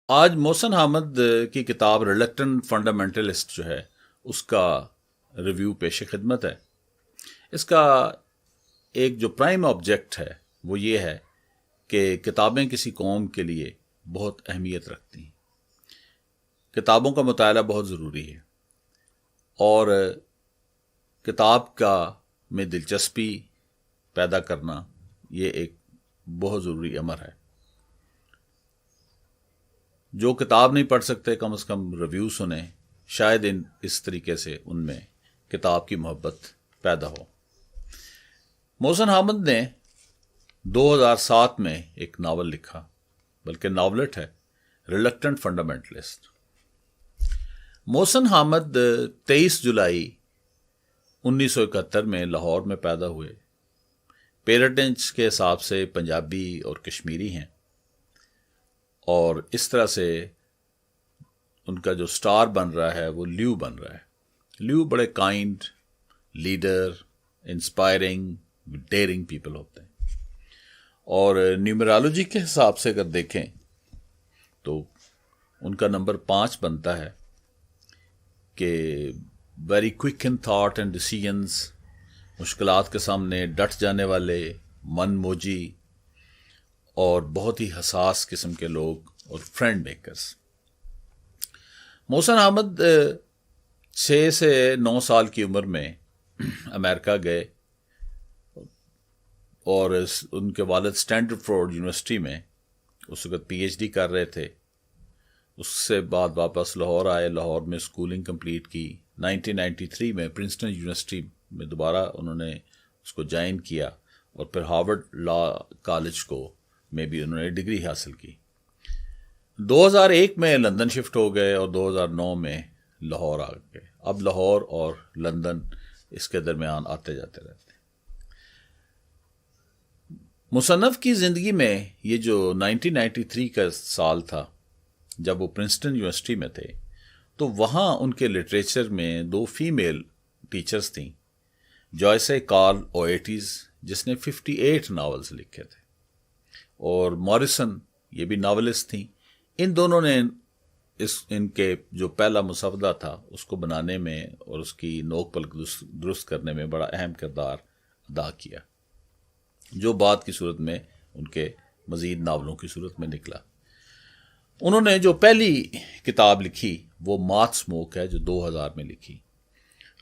آج محسن حامد کی کتاب ریلکٹنٹ فنڈامنٹلسٹ جو ہے اس کا ریویو پیش خدمت ہے۔ اس کا ایک جو پرائم آبجیکٹ ہے وہ یہ ہے کہ کتابیں کسی قوم کے لیے بہت اہمیت رکھتی ہیں، کتابوں کا مطالعہ بہت ضروری ہے، اور کتاب کا میں دلچسپی پیدا کرنا یہ ایک بہت ضروری امر ہے۔ جو کتاب نہیں پڑھ سکتے کم از کم ریویو سنیں، شاید اس طریقے سے ان میں کتاب کی محبت پیدا ہو۔ محسن حامد نے 2007 میں ایک ناول لکھا، بلکہ ناولٹ ہے، ریلکٹنٹ فنڈامنٹلسٹ۔ محسن حامد 23 جولائی 1971 میں لاہور میں پیدا ہوئے۔ پیرنٹس کے حساب سے پنجابی اور کشمیری ہیں، اور اس طرح سے ان کا جو سٹار بن رہا ہے وہ لیو بن رہا ہے۔ لیو بڑے کائنڈ، لیڈر، انسپائرنگ، ڈیئرنگ پیپل ہوتے ہیں، اور نیومرالوجی کے حساب سے اگر دیکھیں تو ان کا نمبر 5 بنتا ہے کہ very quick in thought and decisions, مشکلات کے سامنے ڈٹ جانے والے، من موجی، اور بہت ہی حساس قسم کے لوگ، اور فرینڈ میکرز۔ محسن حامد 6 سے 9 سال کی عمر میں امریکہ گئے، اور ان کے والد اسٹینڈرڈ فورڈ یونیورسٹی میں اس وقت پی ایچ ڈی کر رہے تھے۔ اس سے بعد واپس لاہور آئے، لاہور میں اسکولنگ کمپلیٹ کی۔ 1993 میں پرنسٹن یونیورسٹی میں دوبارہ انہوں نے اس کو جوائن کیا، اور پھر ہارورڈ لا کالج کو میں بھی انہوں نے ڈگری حاصل کی۔ 2001 میں لندن شفٹ ہو گئے، اور 2009 میں لاہور آ گئے۔ اب لاہور اور لندن اس کے درمیان آتے جاتے رہتے ہیں۔ مصنف کی زندگی میں یہ جو 1993 کا سال تھا جب وہ پرنسٹن یونیورسٹی میں تھے، تو وہاں ان کے لٹریچر میں 2 فیمیل ٹیچرز تھیں، جوائسے کارل اویٹیز جس نے 58 ناولز لکھے تھے، اور موریسن یہ بھی ناولسٹ تھیں۔ ان دونوں نے ان کے جو پہلا مسودہ تھا اس کو بنانے میں اور اس کی نوک پلک درست کرنے میں بڑا اہم کردار ادا کیا، جو بعد کی صورت میں ان کے مزید ناولوں کی صورت میں نکلا۔ انہوں نے جو پہلی کتاب لکھی وہ ماتھ اسموک ہے، جو 2000 میں لکھی۔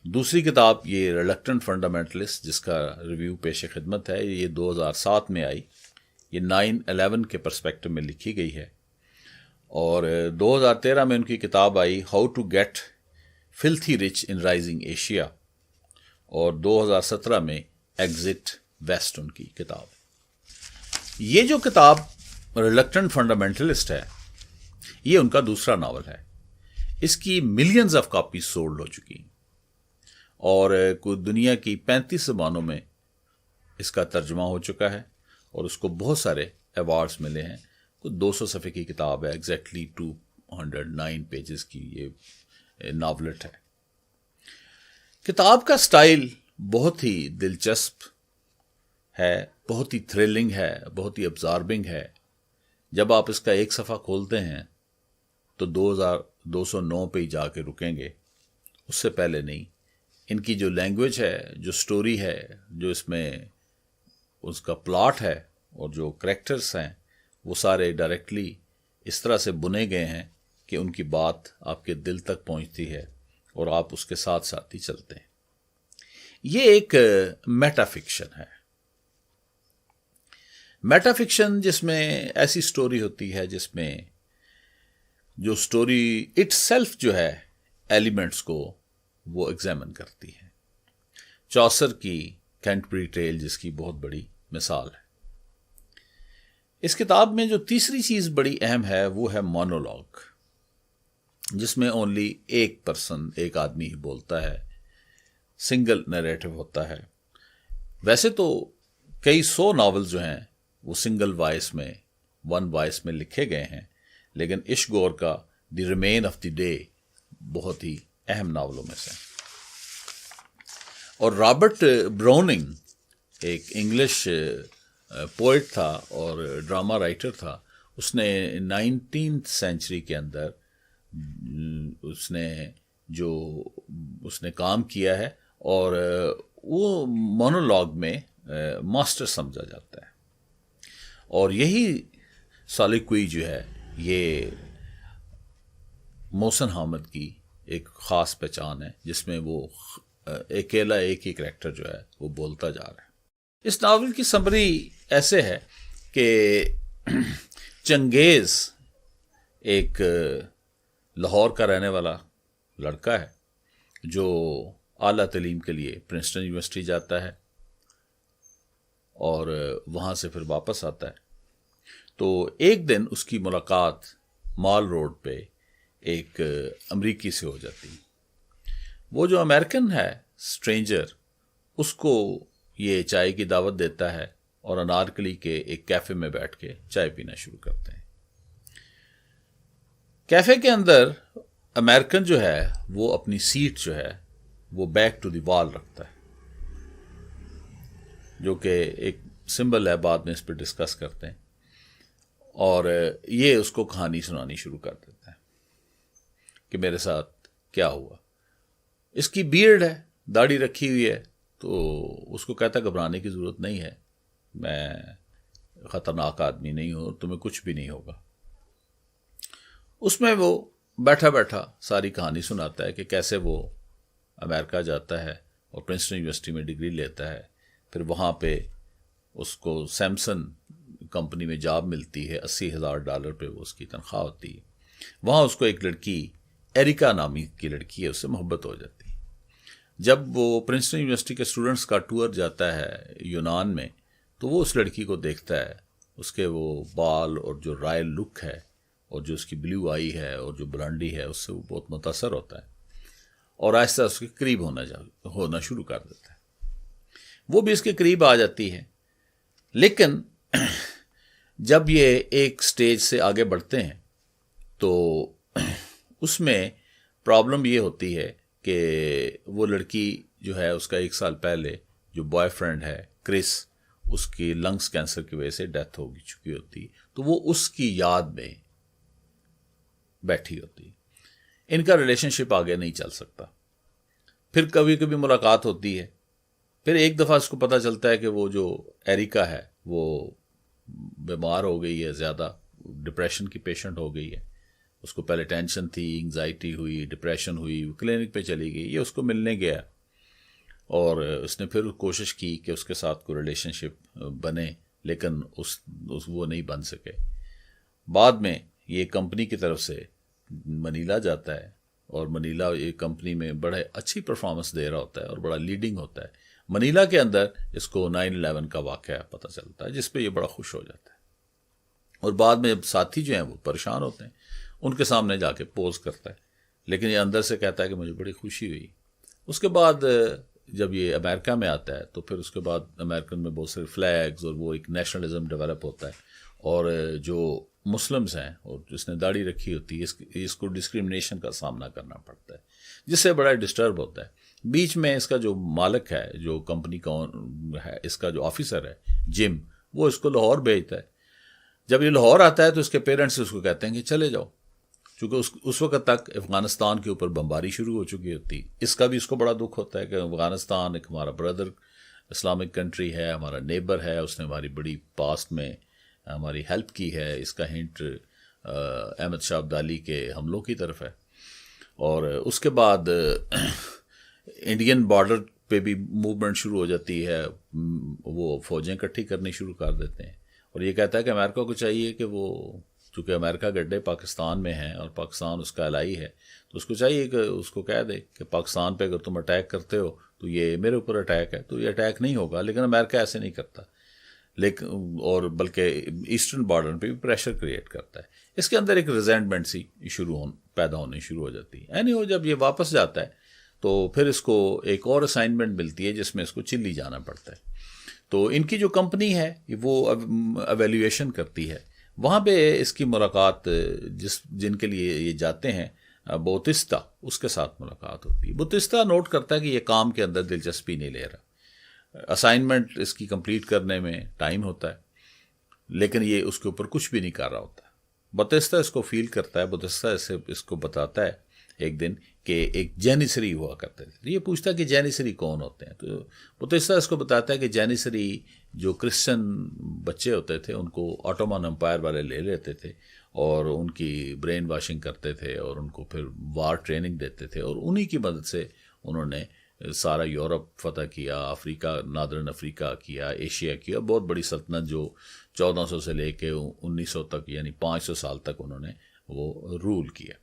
دوسری کتاب یہ ریلکٹنٹ فنڈامنٹلسٹ جس کا ریویو پیش خدمت ہے، یہ 2007 میں آئی۔ یہ 9/11 کے پرسپیکٹو میں لکھی گئی ہے، اور 2013 میں ان کی کتاب آئی how to get filthy rich in rising Asia, اور 2017 میں ایگزٹ ویسٹ ان کی کتاب۔ یہ جو کتاب ریلکٹنٹ فنڈامنٹلسٹ ہے یہ ان کا دوسرا ناول ہے۔ اس کی ملینز آف کاپیز سولڈ ہو چکی، اور کوئی دنیا کی 35 زبانوں میں اس کا ترجمہ ہو چکا ہے، اور اس کو بہت سارے ایوارڈز ملے ہیں۔ کوئی 200 صفحے کی کتاب ہے، ایگزیکٹلی 209 پیجز کی یہ ناولٹ ہے۔ کتاب کا سٹائل بہت ہی دلچسپ ہے، بہت ہی تھرلنگ ہے، بہت ہی ابزاربنگ ہے۔ جب آپ اس کا ایک صفحہ کھولتے ہیں تو 2209 پہ ہی جا کے رکیں گے، اس سے پہلے نہیں۔ ان کی جو لینگویج ہے، جو سٹوری ہے، جو اس میں اس کا پلاٹ ہے، اور جو کریکٹرز ہیں، وہ سارے ڈائریکٹلی اس طرح سے بنے گئے ہیں کہ ان کی بات آپ کے دل تک پہنچتی ہے، اور آپ اس کے ساتھ ساتھ ہی چلتے ہیں۔ یہ ایک میٹا فکشن ہے۔ میٹا فکشن جس میں ایسی سٹوری ہوتی ہے جس میں جو سٹوری اٹ سیلف جو ہے ایلیمنٹس کو وہ ایگزامن کرتی ہے۔ چوسر کی کینٹبری ٹیل جس کی بہت بڑی مثال ہے۔ اس کتاب میں جو تیسری چیز بڑی اہم ہے وہ ہے مونولوگ، جس میں اونلی ایک پرسن، ایک آدمی ہی بولتا ہے، سنگل نیریٹو ہوتا ہے۔ ویسے تو کئی 100 ناول جو ہیں وہ سنگل وائس میں، 1 وائس میں لکھے گئے ہیں، لیکن عشق گور کا دی ریمین آف دی ڈے بہت ہی اہم ناولوں میں سے۔ اور رابرٹ براؤننگ ایک انگلش پوئٹ تھا اور ڈرامہ رائٹر تھا، اس نے 19th سینچری کے اندر اس نے کام کیا ہے، اور وہ مونولوگ میں ماسٹر سمجھا جاتا ہے. اور یہی سالیکوئی جو ہے یہ محسن حامد کی ایک خاص پہچان ہے، جس میں وہ اکیلا ایک ہی کریکٹر جو ہے وہ بولتا جا رہا ہے. اس ناول کی سمری ایسے ہے کہ چنگیز ایک لاہور کا رہنے والا لڑکا ہے جو اعلیٰ تعلیم کے لیے پرنسٹن یونیورسٹی جاتا ہے اور وہاں سے پھر واپس آتا ہے. تو ایک دن اس کی ملاقات مال روڈ پہ ایک امریکی سے ہو جاتی. وہ جو امریکن ہے اسٹرینجر، اس کو یہ چائے کی دعوت دیتا ہے اور انارکلی کے ایک کیفے میں بیٹھ کے چائے پینا شروع کرتے ہیں. کیفے کے اندر امریکن جو ہے وہ اپنی سیٹ جو ہے وہ بیک ٹو دی وال رکھتا ہے، جو کہ ایک سمبل ہے، بعد میں اس پہ ڈسکس کرتے ہیں. اور یہ اس کو کہانی سنانی شروع کر دیتا ہے کہ میرے ساتھ کیا ہوا. اس کی بیئرڈ ہے، داڑھی رکھی ہوئی ہے، تو اس کو کہتا گھبرانے کی ضرورت نہیں ہے، میں خطرناک آدمی نہیں ہوں، تمہیں کچھ بھی نہیں ہوگا. اس میں وہ بیٹھا بیٹھا ساری کہانی سناتا ہے کہ کیسے وہ امریکہ جاتا ہے اور پرنسٹن یونیورسٹی میں ڈگری لیتا ہے. پھر وہاں پہ اس کو سیمسن کمپنی میں جاب ملتی ہے، $80,000 پہ وہ اس کی تنخواہ ہوتی ہے. وہاں اس کو ایک لڑکی ایریکا نامی کی لڑکی ہے، اس سے محبت ہو جاتی ہے. جب وہ پرنسٹن یونیورسٹی کے اسٹوڈنٹس کا ٹور جاتا ہے یونان میں، تو وہ اس لڑکی کو دیکھتا ہے، اس کے وہ بال اور جو رائل لک ہے اور جو اس کی بلیو آئی ہے اور جو بلانڈی ہے، اس سے وہ بہت متاثر ہوتا ہے اور آہستہ اس کے قریب ہونا شروع کر دیتا ہے. وہ بھی اس کے قریب آ جاتی ہے. لیکن جب یہ ایک سٹیج سے آگے بڑھتے ہیں تو اس میں پرابلم یہ ہوتی ہے کہ وہ لڑکی جو ہے، اس کا 1 سال پہلے جو بوائے فرینڈ ہے کرس، اس کی لنگس کینسر کی وجہ سے ڈیتھ ہو چکی ہوتی، تو وہ اس کی یاد میں بیٹھی ہوتی. ان کا ریلیشن شپ آگے نہیں چل سکتا. پھر کبھی کبھی ملاقات ہوتی ہے. پھر ایک دفعہ اس کو پتہ چلتا ہے کہ وہ جو ایریکا ہے وہ بیمار ہو گئی ہے، زیادہ ڈپریشن کی پیشنٹ ہو گئی ہے. اس کو پہلے ٹینشن تھی، انگزائٹی ہوئی، ڈپریشن ہوئی، وہ کلینک پہ چلی گئی. یہ اس کو ملنے گیا اور اس نے پھر کوشش کی کہ اس کے ساتھ کوئی ریلیشن شپ بنے، لیکن وہ نہیں بن سکے. بعد میں یہ کمپنی کی طرف سے منیلا جاتا ہے اور منیلا یہ کمپنی میں بڑے اچھی پرفارمنس دے رہا ہوتا ہے اور بڑا لیڈنگ ہوتا ہے. منیلا کے اندر اس کو 9/11 کا واقعہ پتہ چلتا ہے، جس پہ یہ بڑا خوش ہو جاتا ہے. اور بعد میں جب ساتھی جو ہیں وہ پریشان ہوتے ہیں، ان کے سامنے جا کے پوز کرتا ہے، لیکن یہ اندر سے کہتا ہے کہ مجھے بڑی خوشی ہوئی. اس کے بعد جب یہ امریکہ میں آتا ہے تو پھر اس کے بعد امریکن میں بہت سارے فلیگز اور وہ ایک نیشنلزم ڈیولپ ہوتا ہے، اور جو مسلمز ہیں اور جس نے داڑھی رکھی ہوتی ہے، اس کو ڈسکریمنیشن کا سامنا کرنا پڑتا ہے، جس سے بڑا ڈسٹرب ہوتا ہے. بیچ میں اس کا جو مالک ہے، جو کمپنی کا ہے، اس کا جو آفیسر ہے جم، وہ اس کو لاہور بھیجتا ہے. جب یہ لاہور آتا ہے تو اس کے پیرنٹس اس کو کہتے ہیں کہ چلے جاؤ، چونکہ اس وقت تک افغانستان کے اوپر بمباری شروع ہو چکی ہوتی. اس کا بھی اس کو بڑا دکھ ہوتا ہے کہ افغانستان ایک ہمارا بردر اسلامک کنٹری ہے، ہمارا نیبر ہے، اس نے ہماری بڑی پاسٹ میں ہماری ہیلپ کی ہے. اس کا ہنٹ احمد شاہ ابدالی کے حملوں کی طرف ہے. اور اس کے بعد انڈین بارڈر پہ بھی موومنٹ شروع ہو جاتی ہے، وہ فوجیں اکٹھی کرنی شروع کر دیتے ہیں. اور یہ کہتا ہے کہ امریکہ کو چاہیے کہ وہ، چونکہ امریکہ گڈے پاکستان میں ہیں اور پاکستان اس کا الائی ہے، تو اس کو چاہیے کہ اس کو کہہ دے کہ پاکستان پہ اگر تم اٹیک کرتے ہو تو یہ میرے اوپر اٹیک ہے، تو یہ اٹیک نہیں ہوگا. لیکن امریکہ ایسے نہیں کرتا، لیکن اور بلکہ ایسٹرن بارڈر پہ بھی پریشر کریٹ کرتا ہے. اس کے اندر ایک ریزینٹمنٹ سی پیدا ہونی شروع ہو جاتی ہے. اینی ہو، جب یہ واپس جاتا ہے تو پھر اس کو ایک اور اسائنمنٹ ملتی ہے جس میں اس کو چلی جانا پڑتا ہے. تو ان کی جو کمپنی ہے وہ ایویلیویشن کرتی ہے. وہاں پہ اس کی ملاقات جن کے لیے یہ جاتے ہیں، بوتستا، اس کے ساتھ ملاقات ہوتی ہے. بوتستا نوٹ کرتا ہے کہ یہ کام کے اندر دلچسپی نہیں لے رہا، اسائنمنٹ اس کی کمپلیٹ کرنے میں ٹائم ہوتا ہے، لیکن یہ اس کے اوپر کچھ بھی نہیں کر رہا ہوتا. بتیستا اس کو فیل کرتا ہے، بتیستا اس کو بتاتا ہے ایک دن کہ ایک جینیسری ہوا کرتے تھے. یہ پوچھتا ہے کہ جینیسری کون ہوتے ہیں، تو بتیستا اس کو بتاتا ہے کہ جینیسری جو کرسچن بچے ہوتے تھے ان کو آٹومان امپائر والے لے لیتے تھے اور ان کی برین واشنگ کرتے تھے اور ان کو پھر وار ٹریننگ دیتے تھے، اور انہی کی مدد سے انہوں نے سارا یورپ فتح کیا، افریقہ، نادرن افریقہ کیا، ایشیا کیا. بہت بڑی سلطنت جو 1400 سے لے کے 1900 تک، یعنی 500 سال تک انہوں نے وہ رول کیا.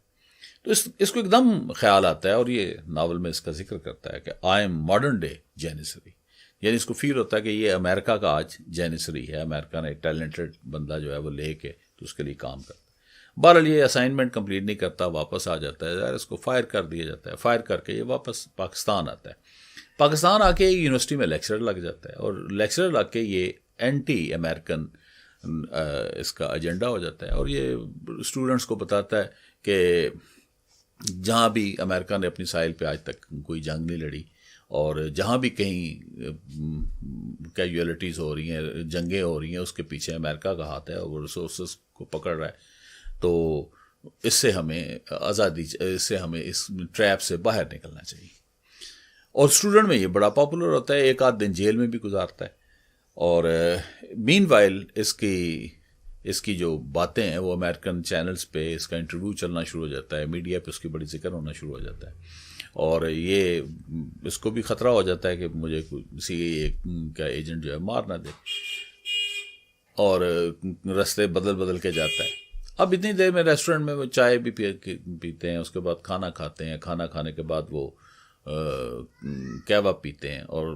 تو اس کو ایک دم خیال آتا ہے، اور یہ ناول میں اس کا ذکر کرتا ہے کہ آئی ایم ماڈرن ڈے جینیسری، یعنی اس کو فیل ہوتا ہے کہ یہ امریکہ کا آج جینیسری ہے. امریکہ نے ایک ٹیلنٹڈ بندہ جو ہے وہ لے کے تو اس کے لیے کام کرتا ہے. بہرحال یہ اسائنمنٹ کمپلیٹ نہیں کرتا، واپس آ جاتا ہے. ظاہر اس کو فائر کر دیا جاتا ہے. فائر کر کے یہ واپس پاکستان آتا ہے. پاکستان آ کے یونیورسٹی میں لیکچرر لگ جاتا ہے، اور لیکچرر لگ کے یہ اینٹی امریکن اس کا ایجنڈا ہو جاتا ہے، اور یہ اسٹوڈنٹس کو بتاتا ہے کہ جہاں بھی امریکہ نے اپنی ساحل پہ آج تک کوئی جنگ نہیں لڑی، اور جہاں بھی کہیں کیجویلٹیز ہو رہی ہیں، جنگیں ہو رہی ہیں، اس کے پیچھے امریکہ کا ہاتھ ہے اور وہ ریسورسز کو پکڑ رہا ہے. تو اس سے ہمیں آزادی، اس سے ہمیں اس ٹریپ سے باہر نکلنا چاہیے. اور اسٹوڈنٹ میں یہ بڑا پاپولر ہوتا ہے، ایک آدھ دن جیل میں بھی گزارتا ہے. اور مین وائل اس کی جو باتیں ہیں وہ امریکن چینلز پہ اس کا انٹرویو چلنا شروع ہو جاتا ہے، میڈیا پہ اس کی بڑی ذکر ہونا شروع ہو جاتا ہے، اور یہ اس کو بھی خطرہ ہو جاتا ہے کہ مجھے کسی کا ایجنٹ جو ہے مار نہ دے، اور رستے بدل بدل کے جاتا ہے. اب اتنی دیر میں ریسٹورنٹ میں وہ چائے بھی پیتے ہیں، اس کے بعد کھانا کھاتے ہیں، کھانا کھانے کے بعد وہ کیباب پیتے ہیں، اور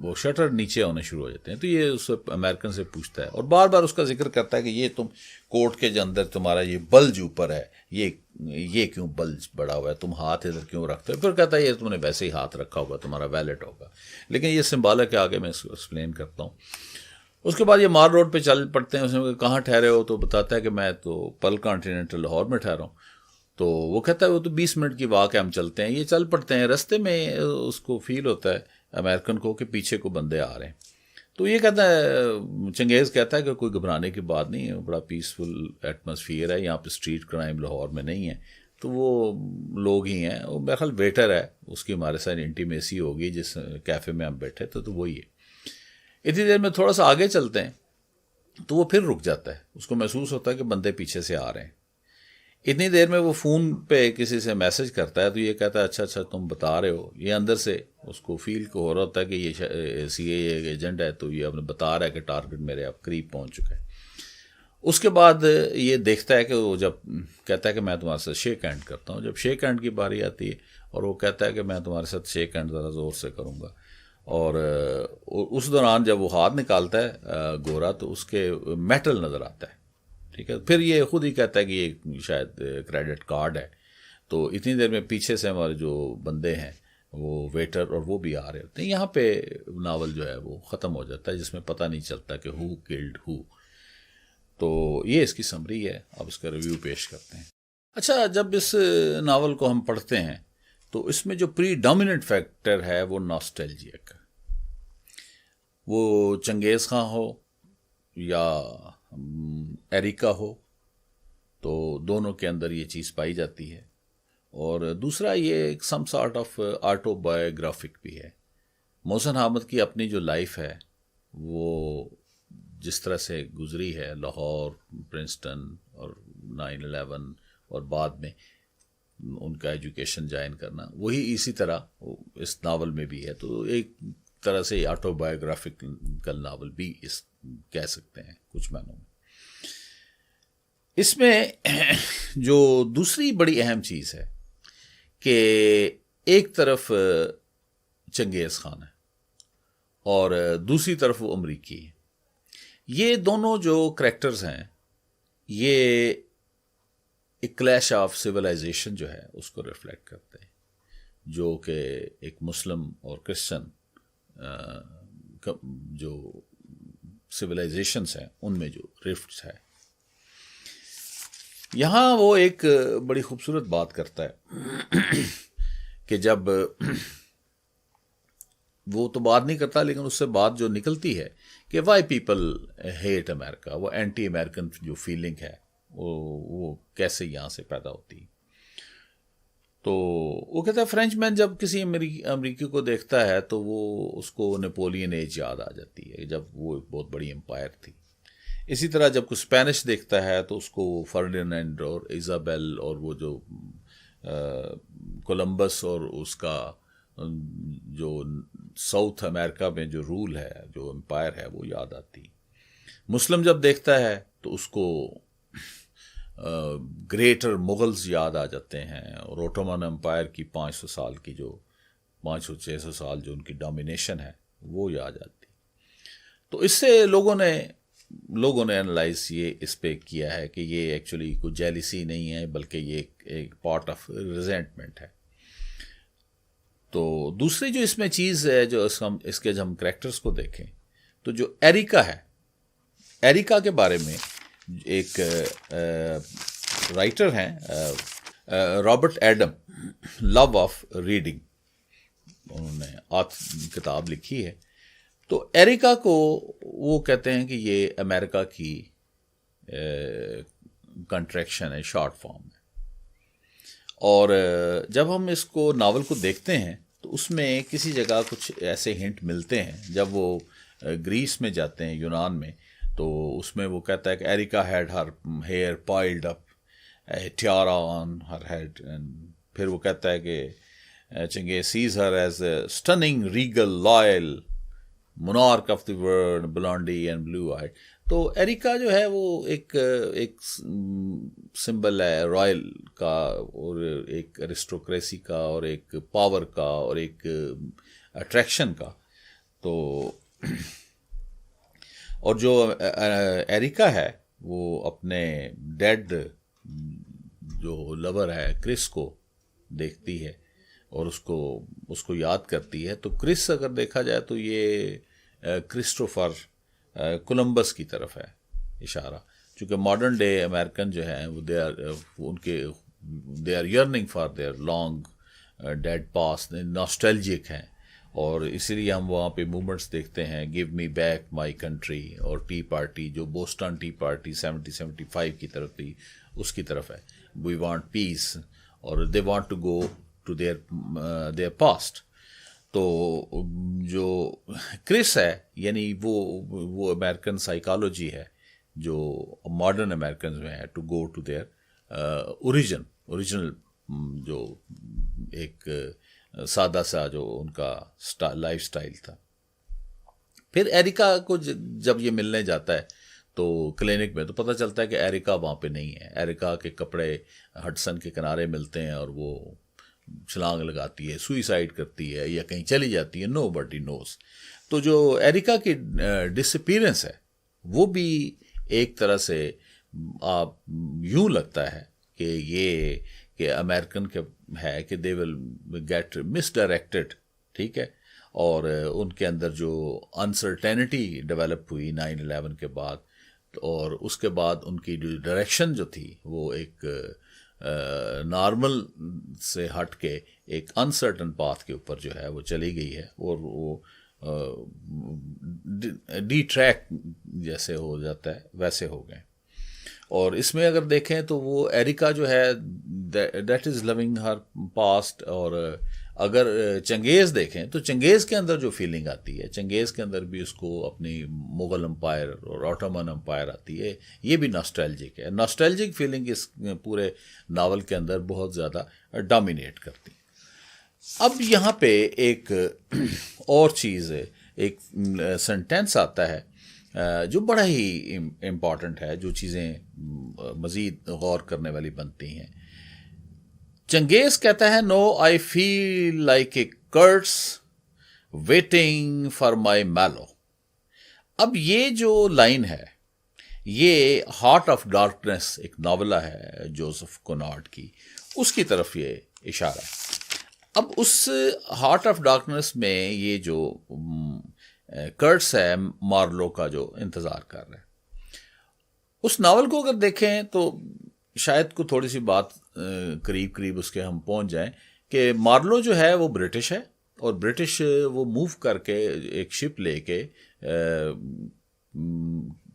وہ شٹر نیچے ہونے شروع ہو جاتے ہیں. تو یہ اس امریکن سے پوچھتا ہے، اور بار بار اس کا ذکر کرتا ہے کہ یہ تم کوٹ کے اندر تمہارا یہ بلج اوپر ہے، یہ کیوں بلج بڑا ہوا ہے، تم ہاتھ ادھر کیوں رکھتے ہو؟ پھر کہتا ہے یہ تم نے ویسے ہی ہاتھ رکھا ہوگا، تمہارا ویلٹ ہوگا. لیکن یہ سمبالک کے آگے میں اس کو ایکسپلین کرتا ہوں. اس کے بعد یہ مار روڈ پہ چل پڑتے ہیں. اس میں کہاں ٹھہرے ہو؟ تو بتاتا ہے کہ میں تو پل کانٹیننٹل لاہور میں ٹھہرا ہوں. تو وہ کہتا ہے وہ تو 20 منٹ کی واک ہے، ہم چلتے ہیں. یہ چل پڑتے ہیں. رستے میں اس کو فیل ہوتا ہے امریکن کو کہ پیچھے کو بندے آ رہے ہیں. تو یہ کہتا ہے، چنگیز کہتا ہے کہ کوئی گھبرانے کی بات نہیں ہے، بڑا پیسفل ایٹماسفیئر ہے یہاں پہ، اسٹریٹ کرائم لاہور میں نہیں ہے. تو وہ لوگ ہی ہیں، وہ میرا خیال ویٹر ہے، اس کی ہمارے ساتھ انٹیمیسی ہوگی جس کیفے میں ہم بیٹھے تو وہی ہے. اتنی دیر میں تھوڑا سا آگے چلتے ہیں تو وہ پھر رک جاتا ہے. اس کو محسوس ہوتا ہے کہ بندے پیچھے سے آ رہے ہیں. اتنی دیر میں وہ فون پہ کسی سے میسج کرتا ہے. تو یہ کہتا ہے اچھا تم بتا رہے ہو. یہ اندر سے اس کو فیل کو ہو رہا ہوتا ہے کہ یہ سی اے اے ایجنٹ ہے، تو یہ اپنے بتا رہا ہے کہ ٹارگٹ میرے اب قریب پہنچ چکا ہے. اس کے بعد یہ دیکھتا ہے کہ وہ جب کہتا ہے کہ میں تمہارے ساتھ شیک ہینڈ کرتا ہوں، جب شیک ہینڈ کی باری آتی ہے اور وہ کہتا ہے کہ میں تمہارے ساتھ شیک ہینڈ ذرا زور سے کروں گا، اور اس دوران جب وہ ہاتھ نکالتا ہے گورا تو اس کے میٹل نظر آتا ہے. ٹھیک ہے، پھر یہ خود ہی کہتا ہے کہ یہ شاید کریڈٹ کارڈ ہے. تو اتنی دیر میں پیچھے سے ہمارے جو بندے ہیں وہ ویٹر اور وہ بھی آ رہے ہوتے ہیں. یہاں پہ ناول جو ہے وہ ختم ہو جاتا ہے، جس میں پتہ نہیں چلتا کہ ہو کلڈ ہو. تو یہ اس کی سمری ہے. اب اس کا ریویو پیش کرتے ہیں. اچھا، جب اس ناول کو ہم پڑھتے ہیں تو اس میں جو پری ڈومیننٹ فیکٹر ہے وہ ناسٹیلجیا کا. وہ چنگیز خان ہو یا ایریکا ہو، تو دونوں کے اندر یہ چیز پائی جاتی ہے. اور دوسرا یہ ایک some sort of auto biographic بھی ہے. محسن حامد کی اپنی جو لائف ہے وہ جس طرح سے گزری ہے، لاہور، پرنسٹن اور 9/11 اور بعد میں ان کا ایجوکیشن جوائن کرنا، وہی اسی طرح اس ناول میں بھی ہے. تو ایک طرح سے آٹو بایوگرافیکل ناول بھی اس کہہ سکتے ہیں کچھ معنوں میں. اس میں جو دوسری بڑی اہم چیز ہے کہ ایک طرف چنگیز خان ہے اور دوسری طرف وہ امریکی ہے. یہ دونوں جو کریکٹرز ہیں یہ ایک کلیش آف سویلائزیشن جو ہے اس کو ریفلیکٹ کرتے ہیں، جو کہ ایک مسلم اور کرسچن جو سویلائزیشنز ہیں ان میں جو رفٹس ہے. یہاں وہ ایک بڑی خوبصورت بات کرتا ہے کہ جب وہ تو بات نہیں کرتا لیکن اس سے بات جو نکلتی ہے کہ وائی پیپل ہیٹ امریکہ، وہ اینٹی امریکن جو فیلنگ ہے وہ کیسے یہاں سے پیدا ہوتی ہے. تو وہ کہتا ہے فرینچ مین جب کسی امریکی کو دیکھتا ہے تو وہ اس کو نیپولین ایج یاد آ جاتی ہے جب وہ ایک بہت بڑی امپائر تھی. اسی طرح جب کوئی اسپینش دیکھتا ہے تو اس کو فرڈینینڈ اور ایزابیل اور وہ جو کولمبس اور اس کا جو ساؤتھ امریکہ میں جو رول ہے جو امپائر ہے وہ یاد آتی. مسلم جب دیکھتا ہے تو اس کو گریٹر مغلز یاد آ جاتے ہیں اور اوٹومن امپائر کی 500 سال کی جو 500-600 سال جو ان کی ڈومینیشن ہے وہ یاد آتی. تو اس سے لوگوں نے انالائز یہ اس پہ کیا ہے کہ یہ ایکچولی کوئی جیلیسی نہیں ہے بلکہ یہ ایک پارٹ آف ریزنٹمنٹ ہے. تو دوسری جو اس میں چیز ہے جو اس کے جب ہم کریکٹرز کو دیکھیں تو جو ایریکا ہے، ایریکا کے بارے میں ایک رائٹر ہیں Robert Adam, love of reading, انہوں نے کتاب لکھی ہے. تو ایریکا کو وہ کہتے ہیں کہ یہ امریکہ کی کنٹریکشن ہے، شارٹ فارم ہے. اور جب ہم اس کو ناول کو دیکھتے ہیں تو اس میں کسی جگہ کچھ ایسے ہنٹ ملتے ہیں. جب وہ گریس میں جاتے ہیں، یونان میں، تو اس میں وہ کہتا ہے کہ Erica had her hair piled up tiara on her head. پھر وہ کہتا ہے کہ Changez sees her as a stunning regal loyal monarch of the world, blondie and blue eyed. تو ایریکا جو ہے وہ ایک سمبل ہے رائل کا اور ایک ارسٹوکریسی کا اور ایک پاور کا اور ایک اٹریکشن کا. تو اور جو ایریکا ہے وہ اپنے ڈیڈ جو لور ہے کرس کو دیکھتی ہے اور اس کو یاد کرتی ہے. تو کرس اگر دیکھا جائے تو یہ کرسٹوفر کولمبس کی طرف ہے اشارہ، چونکہ ماڈرن ڈے امریکن جو ہیں وہ they are yearning for their long dead past, nostalgic ہیں. اور اسی لیے ہم وہاں پہ موومنٹس دیکھتے ہیں، give me back my country اور ٹی پارٹی جو بوسٹن ٹی پارٹی 70-75 کی طرف تھی اس کی طرف ہے. وی وانٹ پیس اور they want to go to their past. تو جو کرس ہے یعنی وہ امریکن سائیکالوجی ہے جو ماڈرن امریکنز میں ہے، to go to their original جو ایک سادہ سا جو ان کا لائف سٹائل تھا. پھر ایریکا کو جب یہ ملنے جاتا ہے تو کلینک میں تو پتہ چلتا ہے کہ ایریکا وہاں پہ نہیں ہے. ایریکا کے کپڑے ہڈسن کے کنارے ملتے ہیں اور وہ چھلانگ لگاتی ہے، سوئسائڈ کرتی ہے یا کہیں چلی جاتی ہے، نو بڈی نوز. تو جو ایریکا کی ڈس اپیرنس ہے وہ بھی ایک طرح سے آپ یوں لگتا ہے کہ یہ کہ امریکن کے ہے کہ دے ول گیٹ مس ڈائریکٹڈ، ٹھیک ہے. اور ان کے اندر جو انسرٹینٹی ڈیولپ ہوئی 9/11 کے بعد، اور اس کے بعد ان کی جو ڈائریکشن جو تھی وہ ایک نارمل سے ہٹ کے ایک انسرٹن پاتھ کے اوپر جو ہے وہ چلی گئی ہے، اور وہ ڈی ٹریک جیسے ہو جاتا ہے ویسے ہو گئے. اور اس میں اگر دیکھیں تو وہ ایریکا جو ہے that is living Hare past. اور اگر چنگیز دیکھیں تو چنگیز کے اندر جو فیلنگ آتی ہے، چنگیز کے اندر بھی اس کو اپنی مغل امپائر اور آٹومن امپائر آتی ہے، یہ بھی ناسٹیلجک ہے. ناسٹیلجک فیلنگ اس پورے ناول کے اندر بہت زیادہ ڈومینیٹ کرتی. اب یہاں پہ ایک اور چیز ہے، ایک سینٹینس آتا ہے جو بڑا ہی امپورٹنٹ ہے، جو چیزیں مزید غور کرنے والی بنتی ہیں. چنگیز کہتا ہے no I feel like a Curtis waiting for my Milo. اب یہ جو لائن ہے یہ ہارٹ آف ڈارکنیس ایک ناولہ ہے جوزف کونارڈ کی، اس کی طرف یہ اشارہ ہے. اب اس ہارٹ آف ڈارکنیس میں یہ جو کرٹس ہے مارلو کا جو انتظار کر رہے ہیں، اس ناول کو اگر دیکھیں تو شاید کو تھوڑی سی بات قریب اس کے ہم پہنچ جائیں کہ مارلو جو ہے وہ برٹش ہے، اور برٹش وہ موو کر کے ایک شپ لے کے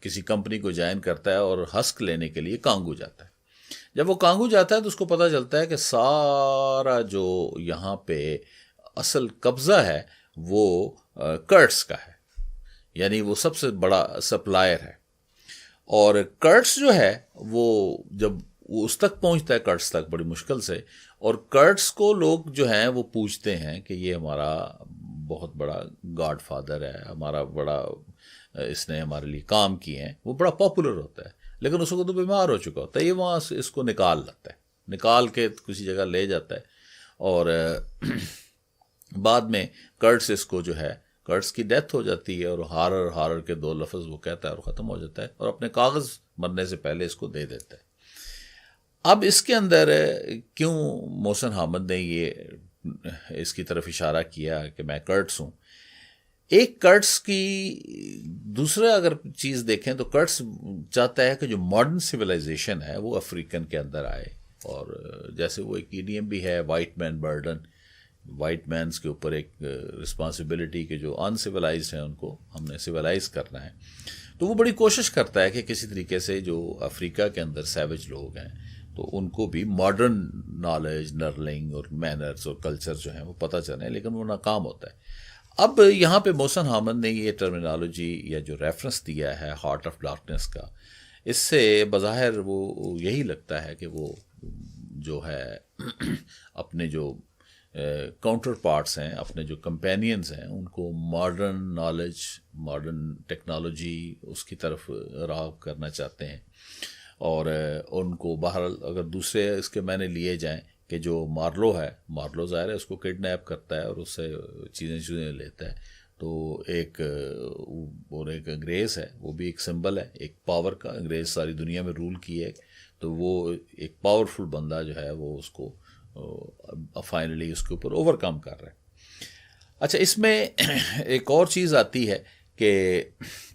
کسی کمپنی کو جوائن کرتا ہے اور ہسک لینے کے لیے کانگو جاتا ہے. جب وہ کانگو جاتا ہے تو اس کو پتہ چلتا ہے کہ سارا جو یہاں پہ اصل قبضہ ہے وہ کرٹس کا ہے، یعنی وہ سب سے بڑا سپلائر ہے. اور کرٹس جو ہے وہ جب وہ اس تک پہنچتا ہے، کرٹس تک بڑی مشکل سے، اور کرٹس کو لوگ جو ہیں وہ پوچھتے ہیں کہ یہ ہمارا بہت بڑا گاڈ فادر ہے، ہمارا بڑا اس نے ہمارے لیے کام کیے ہیں، وہ بڑا پاپولر ہوتا ہے. لیکن اس کو تو بیمار ہو چکا ہوتا ہے، یہ وہاں سے اس کو نکال لاتا ہے، نکال کے کسی جگہ لے جاتا ہے. اور بعد میں کرٹس اس کو جو ہے، کرٹس کی ڈیتھ ہو جاتی ہے، اور ہارر کے 2 لفظ وہ کہتا ہے اور ختم ہو جاتا ہے، اور اپنے کاغذ مرنے سے پہلے اس کو دے دیتا ہے. اب اس کے اندر کیوں محسن حامد نے یہ اس کی طرف اشارہ کیا کہ میں کرٹس ہوں؟ ایک کرٹس کی دوسرا اگر چیز دیکھیں تو کرٹس چاہتا ہے کہ جو ماڈرن سویلائزیشن ہے وہ افریقن کے اندر آئے. اور جیسے وہ ایک ایڈیم بھی ہے، وائٹ مین برڈن، وائٹ مینس کے اوپر ایک رسپانسبلٹی کہ جو ان سویلائزڈ ہیں ان کو ہم نے سویلائز کرنا ہے. تو وہ بڑی کوشش کرتا ہے کہ کسی طریقے سے جو افریقہ کے اندر سیوج لوگ ہیں تو ان کو بھی ماڈرن نالج، نرلنگ اور مینرز اور کلچر جو ہیں وہ پتہ چلیں، لیکن وہ ناکام ہوتا ہے. اب یہاں پہ محسن حامد نے یہ ٹرمینالوجی یا جو ریفرنس دیا ہے ہارٹ آف ڈارکنیس کا، اس سے بظاہر وہ یہی لگتا ہے کہ وہ جو ہے اپنے جو کاؤنٹر پارٹس ہیں، اپنے جو کمپینینز ہیں، ان کو ماڈرن نالج، ماڈرن ٹیکنالوجی اس کی طرف راغب کرنا چاہتے ہیں. اور ان کو بہرحال اگر دوسرے اس کے معنی لیے جائیں کہ جو مارلو ہے، مارلو ظاہر ہے اس کو کڈنیپ کرتا ہے اور اس سے چیزیں لیتا ہے. تو ایک انگریز ہے، وہ بھی ایک سمبل ہے ایک پاور کا. انگریز ساری دنیا میں رول کی ہے، تو وہ ایک پاورفل بندہ جو ہے وہ اس کو فائنلی اس کے اوپر اوور کم کر رہا ہے. اچھا، اس میں ایک اور چیز آتی ہے کہ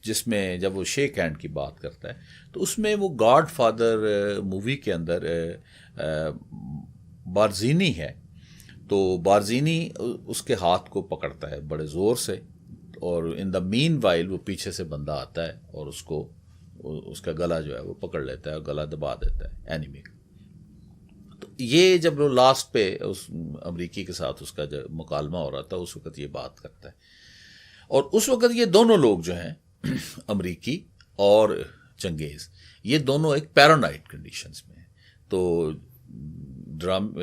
جس میں جب وہ شیک ہینڈ کی بات کرتا ہے تو اس میں وہ گاڈ فادر مووی کے اندر بارزینی ہے، تو بارزینی اس کے ہاتھ کو پکڑتا ہے بڑے زور سے، اور ان دا مین وائل وہ پیچھے سے بندہ آتا ہے اور اس کو اس کا گلا جو ہے وہ پکڑ لیتا ہے اور گلا دبا دیتا ہے اینیمی کا. تو یہ جب وہ لاسٹ پہ اس امریکی کے ساتھ اس کا جو مکالمہ ہو رہا تھا اس وقت یہ بات کرتا ہے. اور اس وقت یہ دونوں لوگ جو ہیں امریکی اور چنگیز، یہ دونوں ایک پیرانوائڈ کنڈیشنز میں ہیں. تو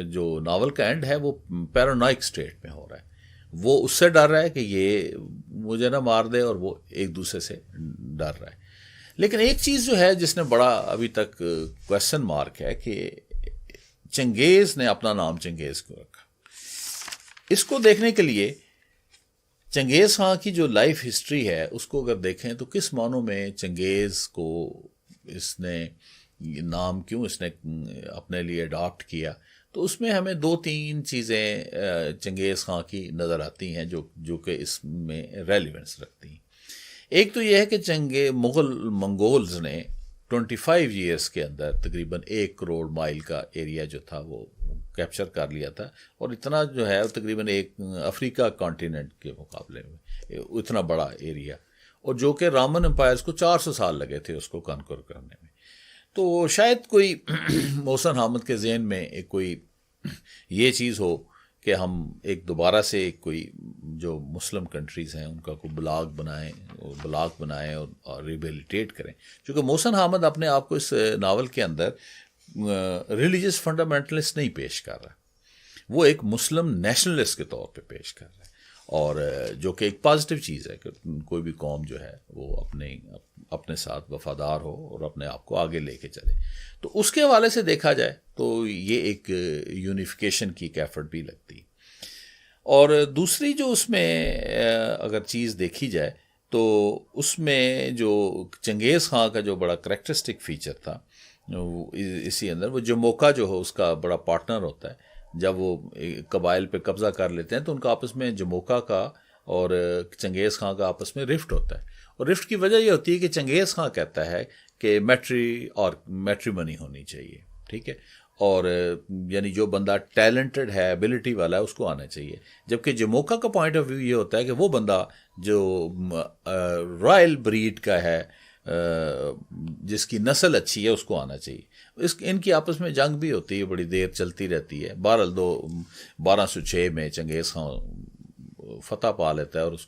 جو ناول کا اینڈ ہے وہ پیرانوائک سٹیٹ میں ہو رہا ہے، وہ اس سے ڈر رہا ہے کہ یہ مجھے نہ مار دے، اور وہ ایک دوسرے سے ڈر رہا ہے. لیکن ایک چیز جو ہے جس نے بڑا ابھی تک کویسچن مارک ہے کہ چنگیز نے اپنا نام چنگیز کیوں رکھا. اس کو دیکھنے کے لیے چنگیز خان کی جو لائف ہسٹری ہے اس کو اگر دیکھیں تو کس معنوں میں چنگیز کو اس نے نام کیوں اس نے اپنے لیے اڈاپٹ کیا، تو اس میں ہمیں 2-3 چیزیں چنگیز خان کی نظر آتی ہیں جو کہ اس میں ریلیونس رکھتی ہیں. ایک تو یہ ہے کہ منگولز نے 25 ایئرس کے اندر تقریباً 1 کروڑ مائل کا ایریا جو تھا وہ کیپچر کر لیا تھا، اور اتنا جو ہے تقریباً ایک افریقہ کانٹیننٹ کے مقابلے میں اتنا بڑا ایریا، اور جو کہ رامن امپائرز کو 400 سال لگے تھے اس کو کنکر کرنے میں. تو شاید کوئی محسن حامد کے ذہن میں ایک کوئی یہ چیز ہو کہ ہم ایک دوبارہ سے ایک کوئی جو مسلم کنٹریز ہیں ان کا کوئی بلاک بنائیں اور ریبیلیٹیٹ کریں. چونکہ محسن حامد اپنے آپ کو اس ناول کے اندر ریلیجس فنڈامنٹلسٹ نہیں پیش کر رہا، وہ ایک مسلم نیشنلسٹ کے طور پہ پیش کر رہا ہے، اور جو کہ ایک پازیٹیو چیز ہے کہ کوئی بھی قوم جو ہے وہ اپنے ساتھ وفادار ہو اور اپنے آپ کو آگے لے کے چلے. تو اس کے حوالے سے دیکھا جائے تو یہ ایک یونیفیکیشن کی ایک ایفرٹ بھی لگتی. اور دوسری جو اس میں اگر چیز دیکھی جائے تو اس میں جو چنگیز خان کا جو بڑا کریکٹرسٹک فیچر تھا اسی اندر، وہ جموکا جو ہو اس کا بڑا پارٹنر ہوتا ہے. جب وہ قبائل پہ قبضہ کر لیتے ہیں تو ان کا آپس میں جموکا کا اور چنگیز خان کا آپس میں رفٹ ہوتا ہے، اور رفٹ کی وجہ یہ ہوتی ہے کہ چنگیز خان کہتا ہے کہ میٹریمنی ہونی چاہیے، ٹھیک ہے، اور یعنی جو بندہ ٹیلنٹڈ ہے، ایبلٹی والا ہے، اس کو آنا چاہیے. جبکہ جموکا کا پوائنٹ آف ویو یہ ہوتا ہے کہ وہ بندہ جو رائل بریڈ کا ہے، جس کی نسل اچھی ہے اس کو آنا چاہیے. ان کی آپس میں جنگ بھی ہوتی ہے, بڑی دیر چلتی رہتی ہے. بہرحال 1206 میں چنگیز خان فتح پا لیتا ہے اور اس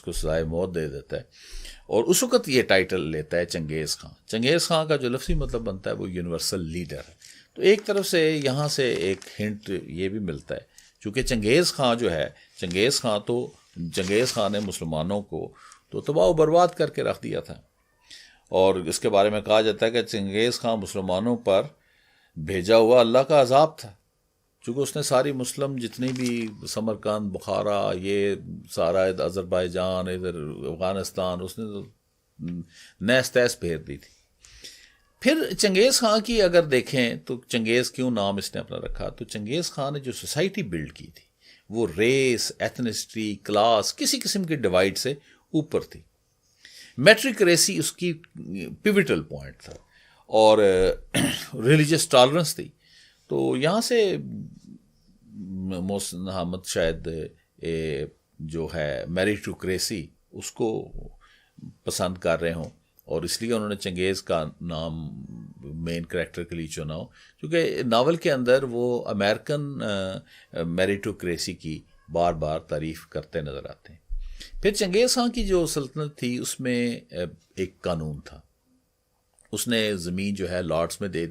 کو سزائے موت دے دیتا ہے, اور اس وقت یہ ٹائٹل لیتا ہے چنگیز خان. چنگیز خان کا جو لفظی مطلب بنتا ہے وہ یونیورسل لیڈر ہے. تو ایک طرف سے یہاں سے ایک ہنٹ یہ بھی ملتا ہے, چونکہ چنگیز خان جو ہے, چنگیز خان نے مسلمانوں کو تو تباہ و برباد کر کے رکھ دیا تھا, اور اس کے بارے میں کہا جاتا ہے کہ چنگیز خان مسلمانوں پر بھیجا ہوا اللہ کا عذاب تھا, چونکہ اس نے ساری مسلم جتنی بھی سمرقند, بخارا, یہ سارا آذربائیجان, ادھر افغانستان, اس نے نیس تیس پھیر دی تھی. پھر چنگیز خان کی اگر دیکھیں تو چنگیز کیوں نام اس نے اپنا رکھا, تو چنگیز خان نے جو سوسائٹی بلڈ کی تھی وہ ریس, ایتھنسٹی, کلاس, کسی قسم کی ڈیوائڈ سے اوپر تھی. میٹریکریسی اس کی پیوٹل پوائنٹ تھا, اور ریلیجس ٹالرنس تھی. تو یہاں سے محسن حامد شاید جو ہے میریٹوکریسی اس کو پسند کر رہے ہوں, اور اس لیے انہوں نے چنگیز کا نام مین کریکٹر کے لیے چنا ہو, کیونکہ ناول کے اندر وہ امریکن میریٹوکریسی کی بار بار تعریف کرتے نظر آتے ہیں. پھر چنگیز خان کی جو سلطنت تھی اس میں ایک قانون تھا, اس نے زمین جو ہے لارڈز میں دے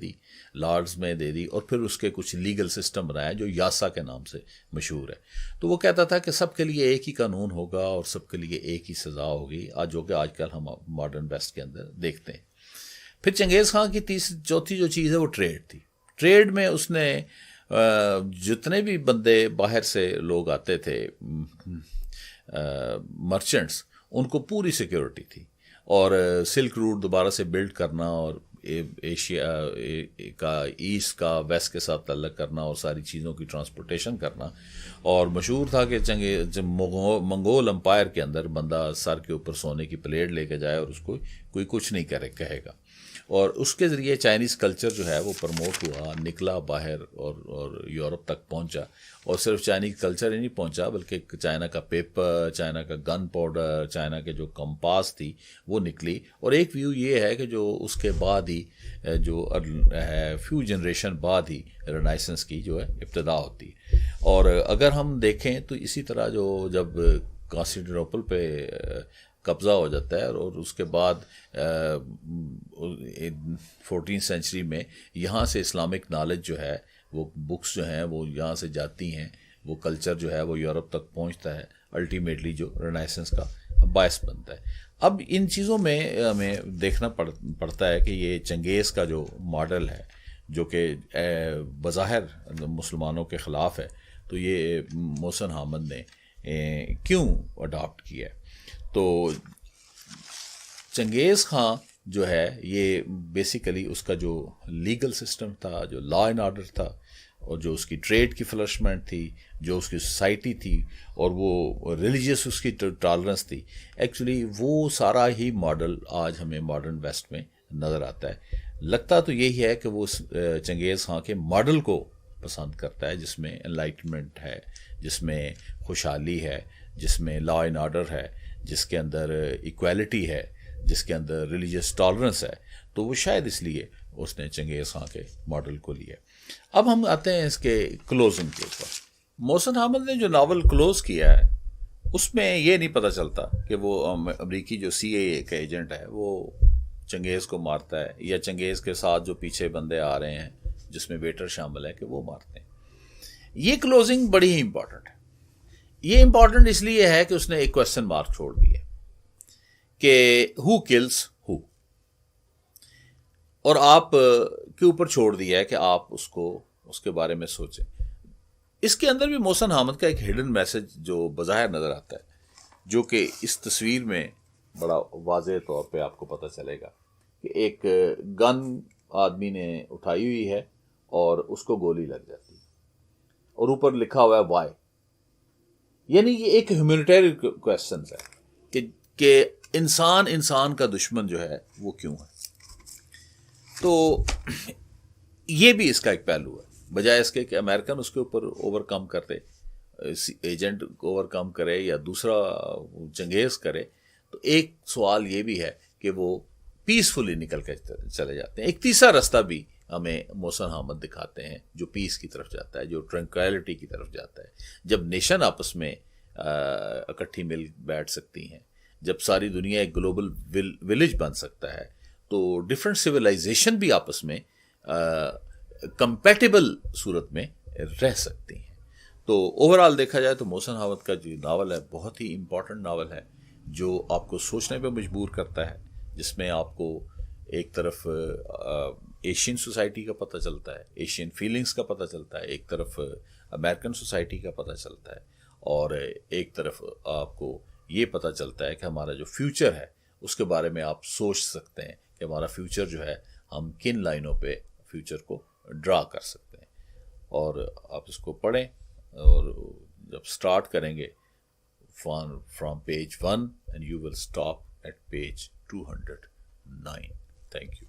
دی, اور پھر اس کے کچھ لیگل سسٹم بنایا جو یاسا کے نام سے مشہور ہے. تو وہ کہتا تھا کہ سب کے لیے ایک ہی قانون ہوگا اور سب کے لیے ایک ہی سزا ہوگی, جو کہ آج کل ہم ماڈرن ویسٹ کے اندر دیکھتے ہیں. پھر چنگیز خان کی چوتھی جو چیز ہے وہ ٹریڈ تھی. ٹریڈ میں اس نے جتنے بھی بندے باہر سے لوگ آتے تھے, مرچنٹس, ان کو پوری سیکیورٹی تھی, اور سلک روٹ دوبارہ سے بلڈ کرنا, اور ایشیا کا ایسٹ کا ویسٹ کے ساتھ تعلق کرنا, اور ساری چیزوں کی ٹرانسپورٹیشن کرنا. اور مشہور تھا کہ منگول امپائر کے اندر بندہ سر کے اوپر سونے کی پلیٹ لے کے جائے اور اس کو کوئی کچھ نہیں کہے گا, اور اس کے ذریعے چائنیز کلچر جو ہے وہ پروموٹ ہوا, نکلا باہر اور یورپ تک پہنچا. اور صرف چائنیز کلچر ہی نہیں پہنچا بلکہ چائنا کا پیپر, چائنا کا گن پاؤڈر, چائنا کے جو کمپاس تھی وہ نکلی. اور ایک ویو یہ ہے کہ جو اس کے بعد ہی جو ہے فیو جنریشن بعد ہی رینائسنس کی جو ہے ابتدا ہوتی. اور اگر ہم دیکھیں تو اسی طرح جو جب کانسٹینٹینوپل پہ قبضہ ہو جاتا ہے, اور اس کے بعد 14 سینچری میں یہاں سے اسلامک نالج جو ہے, وہ بکس جو ہیں وہ یہاں سے جاتی ہیں, وہ کلچر جو ہے وہ یورپ تک پہنچتا ہے, الٹیمیٹلی جو رینائسنس کا باعث بنتا ہے. اب ان چیزوں میں ہمیں دیکھنا پڑتا ہے کہ یہ چنگیز کا جو ماڈل ہے جو کہ بظاہر مسلمانوں کے خلاف ہے, تو یہ محسن حامد نے کیوں اڈاپٹ کیا ہے. تو چنگیز خان جو ہے یہ بیسیکلی اس کا جو لیگل سسٹم تھا, جو لا اینڈ آرڈر تھا, اور جو اس کی ٹریڈ کی فلرشمنٹ تھی, جو اس کی سوسائٹی تھی, اور وہ ریلیجیس اس کی ٹالرنس تھی, ایکچولی وہ سارا ہی ماڈل آج ہمیں ماڈرن ویسٹ میں نظر آتا ہے. لگتا تو یہی ہے کہ وہ چنگیز خان کے ماڈل کو پسند کرتا ہے, جس میں انلائٹمنٹ ہے, جس میں خوشحالی ہے, جس میں لا اینڈ آرڈر ہے, جس کے اندر ایکویلٹی ہے, جس کے اندر ریلیجیس ٹالرنس ہے. تو وہ شاید اس لیے اس نے چنگیز خان کے ماڈل کو لیا. اب ہم آتے ہیں اس کے کلوزنگ کے اوپر. محسن حامد نے جو ناول کلوز کیا ہے اس میں یہ نہیں پتہ چلتا کہ وہ امریکی جو CIA کا ایجنٹ ہے وہ چنگیز کو مارتا ہے, یا چنگیز کے ساتھ جو پیچھے بندے آ رہے ہیں جس میں ویٹر شامل ہے کہ وہ مارتے ہیں. یہ کلوزنگ بڑی ہی امپورٹنٹ ہے. یہ امپورٹنٹ اس لیے ہے کہ اس نے ایک کوسچن مارک چھوڑ دیا کہ ہو کلز ہو, اور آپ کے اوپر چھوڑ دیا ہے کہ آپ اس کے بارے میں سوچیں. اس کے اندر بھی محسن حامد کا ایک ہڈن میسج جو بظاہر نظر آتا ہے, جو کہ اس تصویر میں بڑا واضح طور پہ آپ کو پتہ چلے گا کہ ایک گن آدمی نے اٹھائی ہوئی ہے اور اس کو گولی لگ جاتی ہے, اور اوپر لکھا ہوا ہے وائی. یعنی یہ ایک ہیومینیٹیرین کویسچن ہے کہ انسان کا دشمن جو ہے وہ کیوں ہے. تو یہ بھی اس کا ایک پہلو ہے, بجائے اس کے کہ امریکن اس کے اوپر اوور کم کرتے, ایجنٹ اوور کم کرے یا دوسرا چنگیز کرے. تو ایک سوال یہ بھی ہے کہ وہ پیسفلی نکل کے چلے جاتے ہیں. ایک تیسرا راستہ بھی ہمیں محسن حامد دکھاتے ہیں جو پیس کی طرف جاتا ہے, جو ٹرنکویلٹی کی طرف جاتا ہے. جب نیشن آپس میں اکٹھی مل بیٹھ سکتی ہیں, جب ساری دنیا ایک گلوبل ولیج بن سکتا ہے, تو ڈفرینٹ سویلائزیشن بھی آپس میں کمپیٹیبل صورت میں رہ سکتی ہیں. تو اوور آل دیکھا جائے تو محسن حامد کا جو ناول ہے بہت ہی امپورٹنٹ ناول ہے, جو آپ کو سوچنے پہ مجبور کرتا ہے, جس میں آپ کو ایک طرف ایشین سوسائٹی کا پتہ چلتا ہے, ایشین فیلنگز کا پتہ چلتا ہے, ایک طرف امریکن سوسائٹی کا پتہ چلتا ہے, اور ایک طرف آپ کو یہ پتہ چلتا ہے کہ ہمارا جو فیوچر ہے اس کے بارے میں آپ سوچ سکتے ہیں کہ ہمارا فیوچر جو ہے ہم کن لائنوں پہ فیوچر کو ڈرا کر سکتے ہیں. اور آپ اس کو پڑھیں, اور جب سٹارٹ کریں گے from page 1 and you will stop at page 209. Thank you.